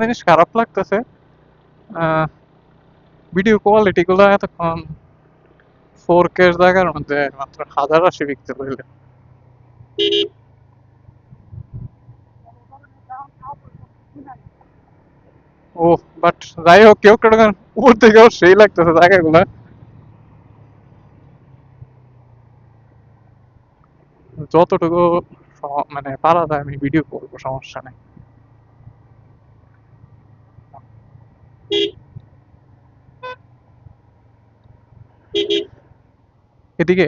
জিনিস খারাপ লাগতেছে, ভিডিও কোয়ালিটি গুলো এতক্ষণ 4K এর জায়গার মধ্যে মাত্র 1080 পিক্সেল হইলে। ও, বাট যাই হোক, কেউ কেউ উপর থেকেও সেই লাগতেছে জায়গাগুলো। যতটুকু মানে পারা যায় আমি ভিডিও করবো, সমস্যা নেই। এদিকে,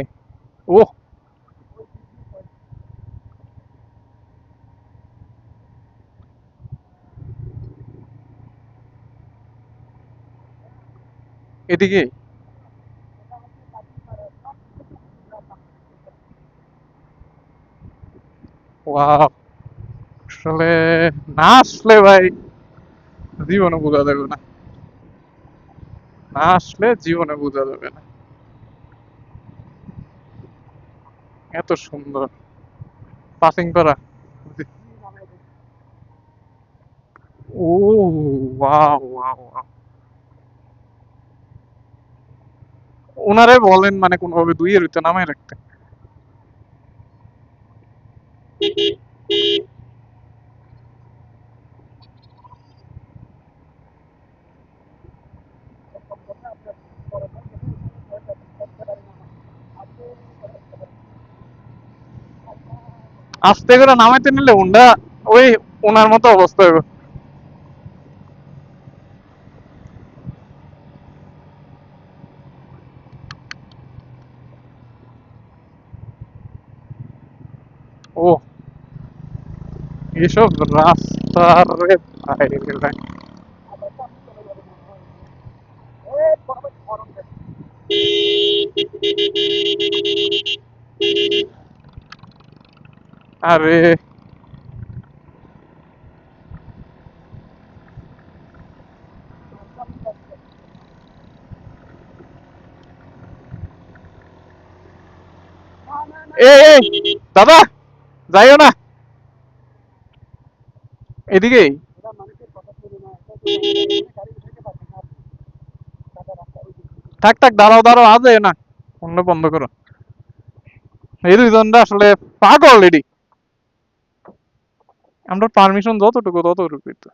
ও এদিকে, ওয়াও, আসলে না আসলে ভাই জীবনে বোঝা যাবে না, না আসলে জীবনে বোঝা যাবে না। এত সুন্দর পাসিং করা। ও, ওয়াও ওয়াও ওয়াও। ওনারে বলেন মানে কোনোভাবে 2-এর ভিতরে নামায় রাখতে। আস্তে করে নামাইতে নিলে হুন্ডা ওই ওনার মতো অবস্থা হবে। ও, এসব রাস্তার রে ভাই রে ভাই। আরে এই দাদা, যাইও না, এদিকেই। থাক থাক, দাঁড়াও দাঁড়াও, আজ না, অন্য বন্ধ করো। এই দুইজনটা আসলে পাগল এডি। আমরা পারমিশন যতটুকু ততটুকুই তো।